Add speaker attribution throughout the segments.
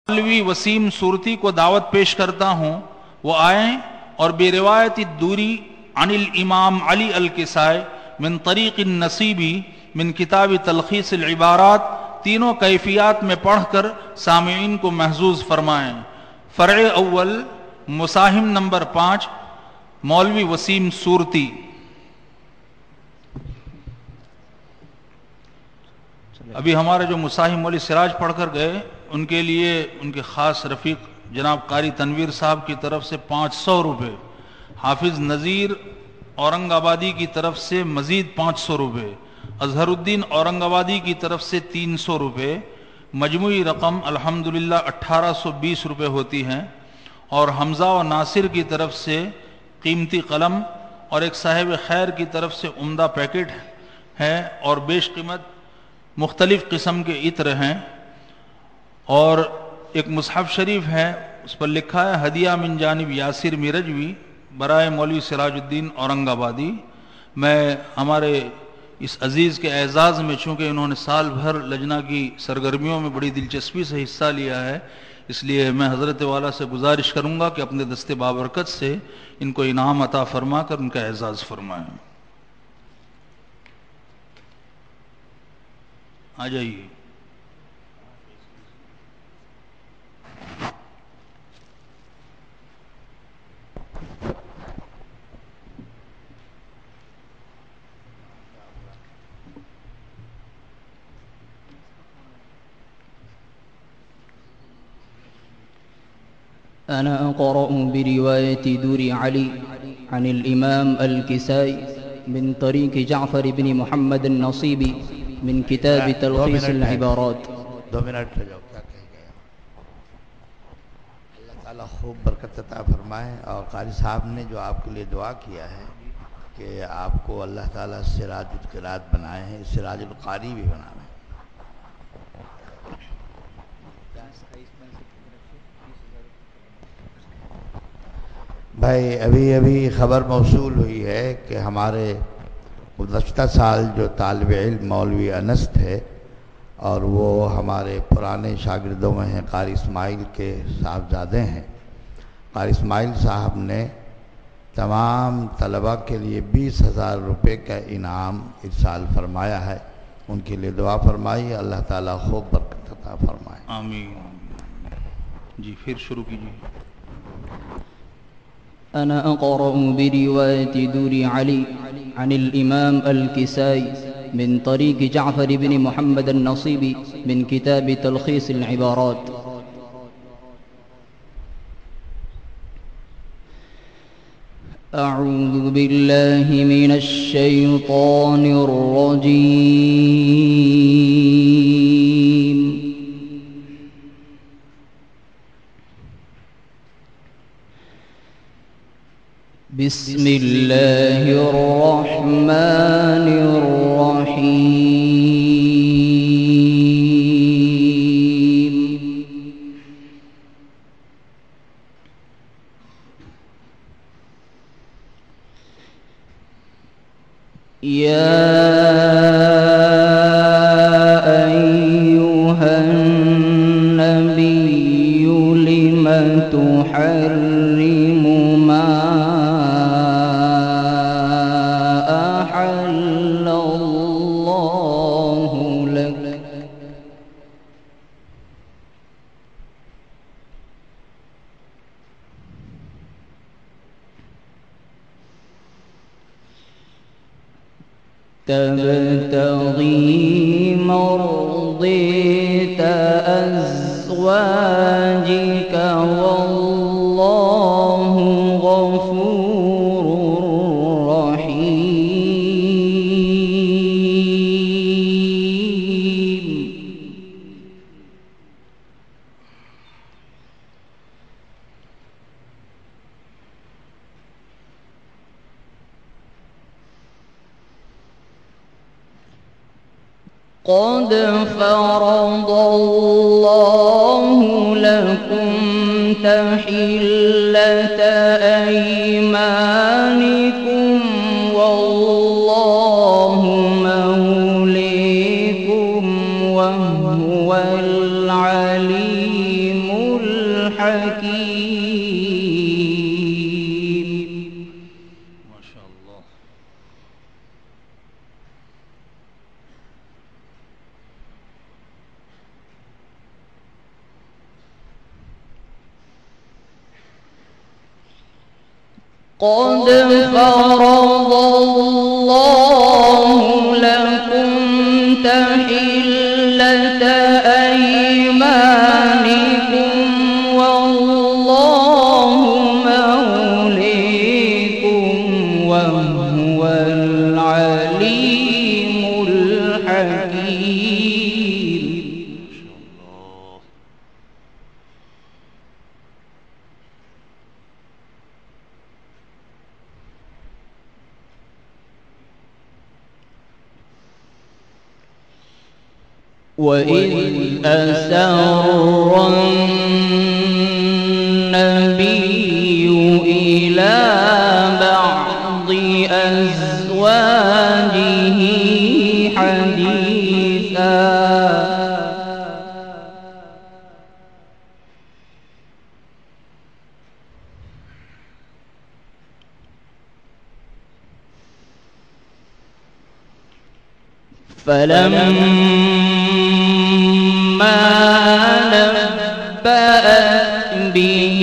Speaker 1: मौलवी वसीम सूरती को दावत पेश करता हूँ वो आएँ और बेरिवायत दूरी अनिल इमाम अली अल किसाई मिन तरीक़ नसीबी मिन किताब तलखीस अल इबारात तीनों कैफियत में पढ़कर सामीन को महजूज फरमाएँ। फ़र्अ अव्वल मुसाहिम नंबर 5 मौलवी वसीम सूरती। अभी हमारे जो मुसाहिम मौलवी सिराज पढ़कर गए उनके लिए उनके ख़ास रफ़ीक जनाब कारी तनवीर साहब की तरफ से 500 रुपये, हाफिज़ नज़ीर औरंगाबादी की तरफ से मज़ीद 500 रुपये, अजहरुद्दीन औरंगाबादी की तरफ से 300 रुपये, मजमूई रकम अल्हम्दुलिल्लाह 1820 रुपये होती हैं। और हमज़ा और नासिर की तरफ से कीमती कलम और एक साहिब खैर की तरफ से उम्दा पैकेट है और बेशकीमत मुख्तलिफ़ किस्म के इत्र हैं। और एक मुसहफ़ शरीफ है, उस पर लिखा है हदिया मिन जानिब यासिर मिरजवी बराए मौलवी सिराजुद्दीन औरंगाबादी। मैं हमारे इस अज़ीज़ के एज़ाज़ में, चूँकि इन्होंने साल भर लजना की सरगर्मियों में बड़ी दिलचस्पी से हिस्सा लिया है, इसलिए मैं हज़रत वाला से गुजारिश करूँगा कि अपने दस्ते बाबरकत से इनको इनाम अता फरमा कर उनका एज़ाज़ फरमाएँ। आ जाइए।
Speaker 2: أنا أقرأ برواية دور علي عن الإمام الكسائي من طريق جعفر بن محمد النصيبي من كتاب تلخيص العبارات.
Speaker 3: 2 منٹ رہ جاؤ، کیا کہہ گئے؟ اللہ تعالیٰ خوب برکت عطا فرمائے۔ اور قاری صاحب نے جو آپ کے لیے دعا کیا ہے کہ آپ کو اللہ تعالیٰ سراج القرات بنائے ہیں، سراج القاری بھی بنائے ہیں۔ بھائی ابھی خبر موصول ہوئی ہے کہ ہمارے گزشتہ سال جو طالب علم مولوی انس تھے اور وہ ہمارے پرانے شاگردوں میں ہیں، قاری اسماعیل کے صاحبزادے ہیں، قاری اسماعیل صاحب نے تمام طلباء کے لیے 20,000 روپے کا انعام ارسال فرمایا ہے۔ ان کے لیے دعا فرمائیے، اللہ تعالیٰ خوب برکت عطا فرمائے۔
Speaker 1: آمین۔ جی پھر شروع کیجیے۔
Speaker 2: أنا أقرأ برواية دور علي عن الإمام الكسائي من طريق جعفر بن محمد النصيبي من كتاب تلخيص العبارات. أعوذ بالله من الشيطان الرجيم. بسم الله الرحمن الرحيم. يا أيها النبي لم تحرم ما أحل الله لك تبتغي مرضية أزواجك والله غفور رحيم. قد فرض الله لكم تحلة أيمانكم والله موليكم وهو العليم الحكيم.
Speaker 1: ما شاء الله.
Speaker 2: قد فرض الله لكم تحلة أيمانكم والله موليكم وهو العليم الحكيم. وإذ أسر النبي إلى بعض أزواجه حديثا فلما نبأت به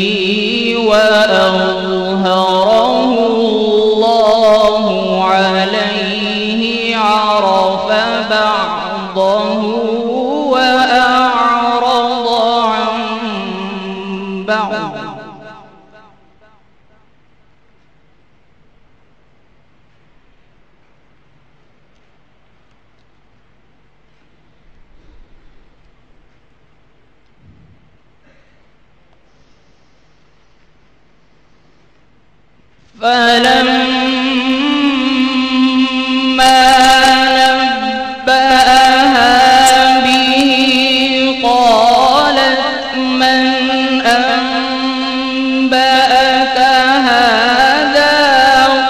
Speaker 2: وأظهره الله عليه عرف بعضه وأعرض عن بعض. فلما نبأها به قالت من أنبأك هذا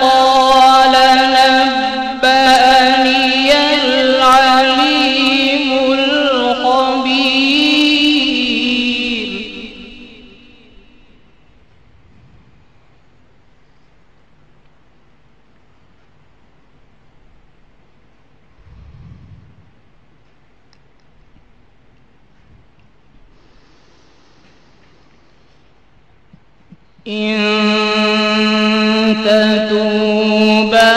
Speaker 2: قال نبأني العليم الخبير. إن تتوبا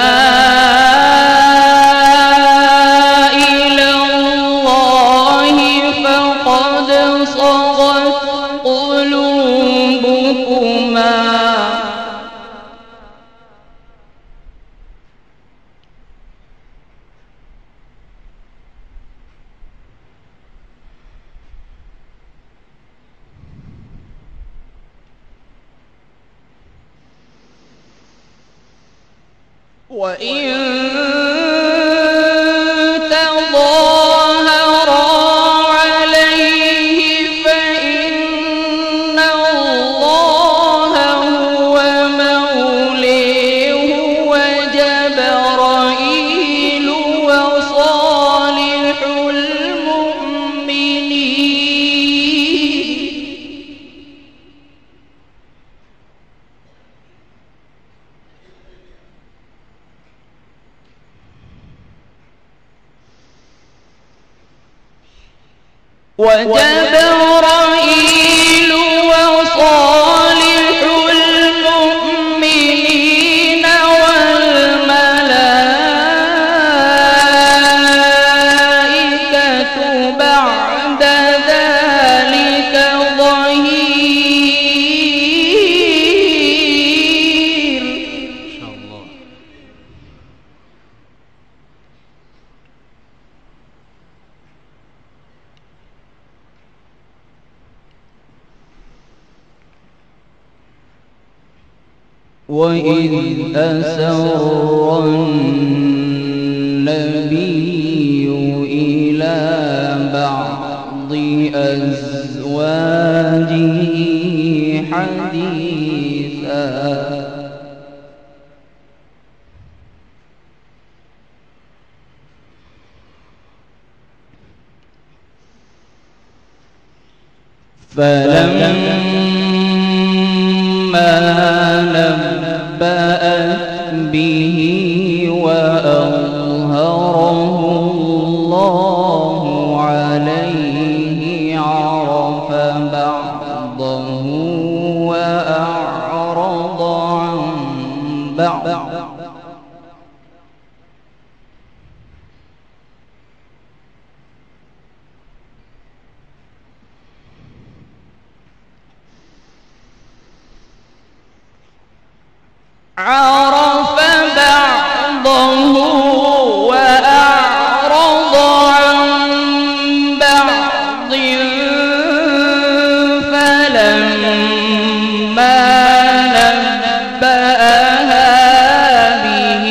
Speaker 2: إلى الله فقد صغت قلوبكما وإن تظاهرا عليه فإن الله هو موليه وجبرائيل وصالح المؤمنين. وجبرائيل وصالح المؤمنين والملائكة بعد ذلك ظهير.
Speaker 1: ما شاء الله.
Speaker 2: وإذ أسر النبي إلى بعض أزواجه حديثا فلما نبأت به وأظهره الله عليه عرف بعضه وأعرض عن بعض. عرف بعضه وأعرض عن بعض فلما نبأها به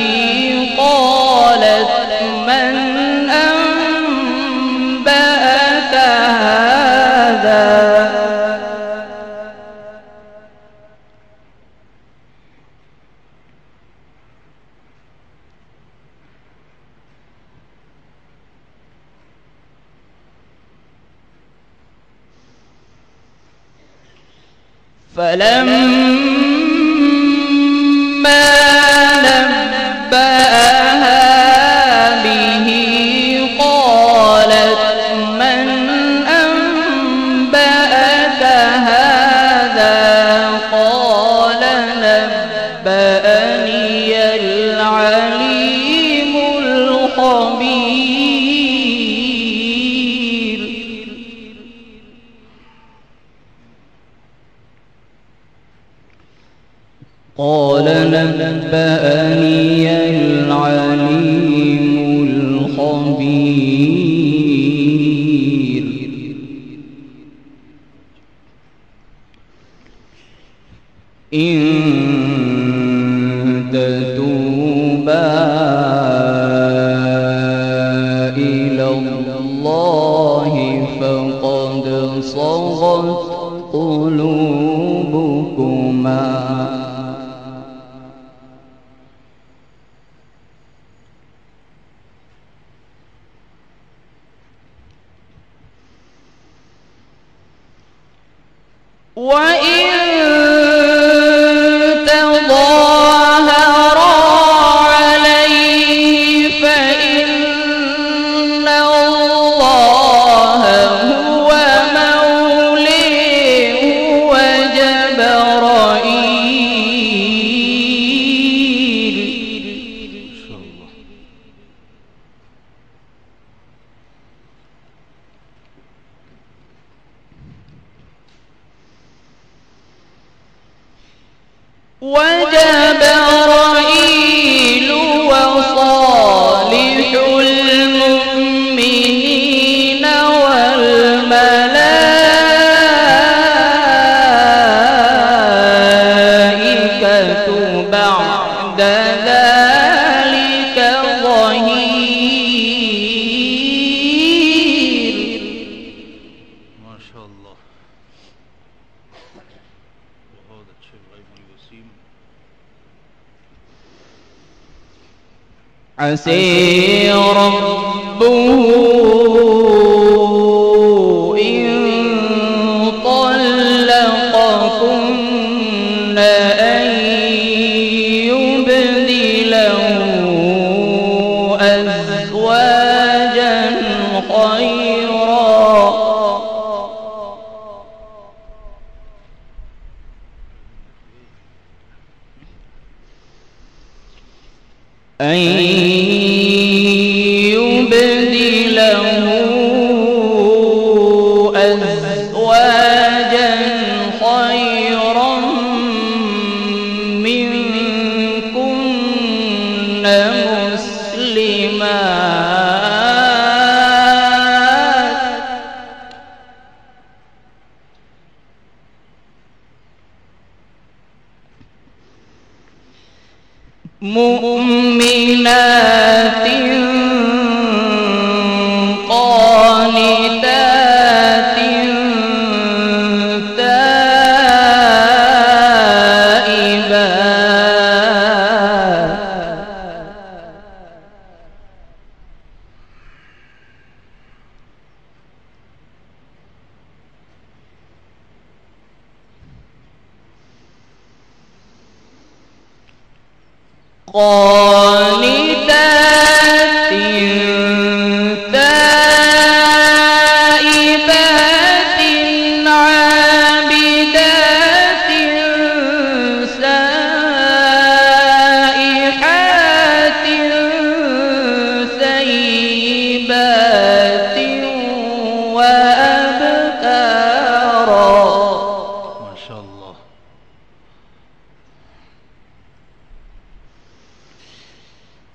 Speaker 2: قالت من أنبأك هذا؟ فلما نبأها به قالت من أنبأك هذا؟ قال نبأني العليم الخبير. قال نبأني العليم الخبير. إن تتوبا إلى الله فقد صغت قلوبكما وإن تظاهرا عليه فإن الله هو موليه وجبرائيل. وجبرائيل وصالح المؤمنين والملائكة بعد ذلك ظهير.
Speaker 1: ما شاء الله. बहुत अच्छे भाई मौलवी वसीम.
Speaker 2: عسى ربه إن طلقكن أن يبدله أزواجا خيرا أن يبدله أزواجا خيرا منكن مسلمات مؤمنات قانتات تائبات قانتات تائبات عابدات سائحات ثيبات وأبكارا.
Speaker 1: ما شاء الله.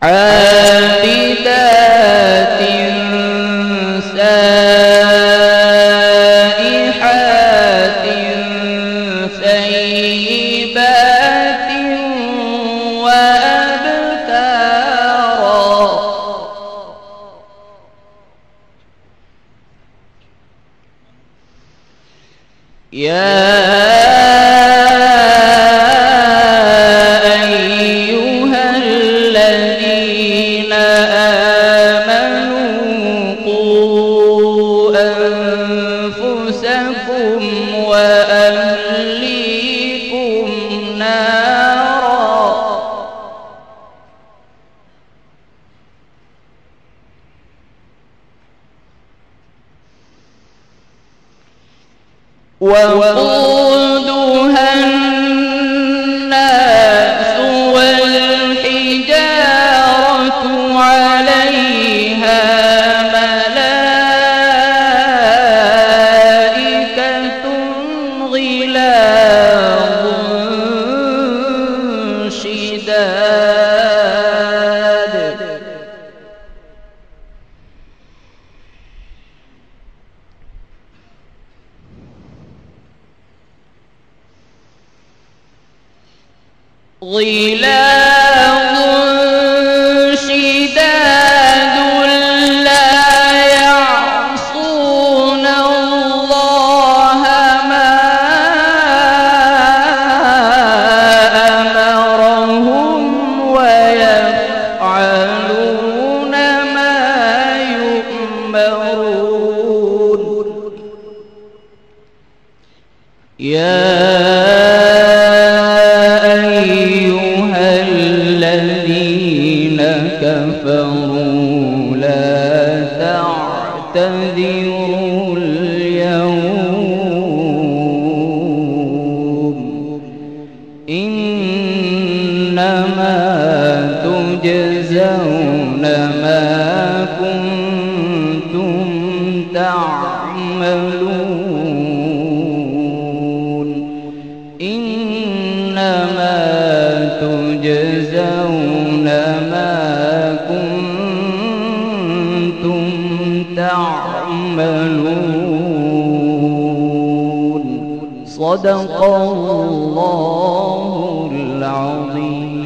Speaker 2: عابدات سائحات ثيبات وأبكارا. يا أيها الذين آمنوا قوا أنفسكم وأهليكم نارا. وقودها الناس والحجارة عليها ملائكة غلاظ شداد غلاظ شداد لا يعصون الله ما أمرهم ويفعلون ما يؤمرون. يا أيها الذين كفروا لا تعتذروا اليوم إنما تجزون ما كنتم تعملون. إنما تجزون ما كنتم تعملون. صدق الله العظيم.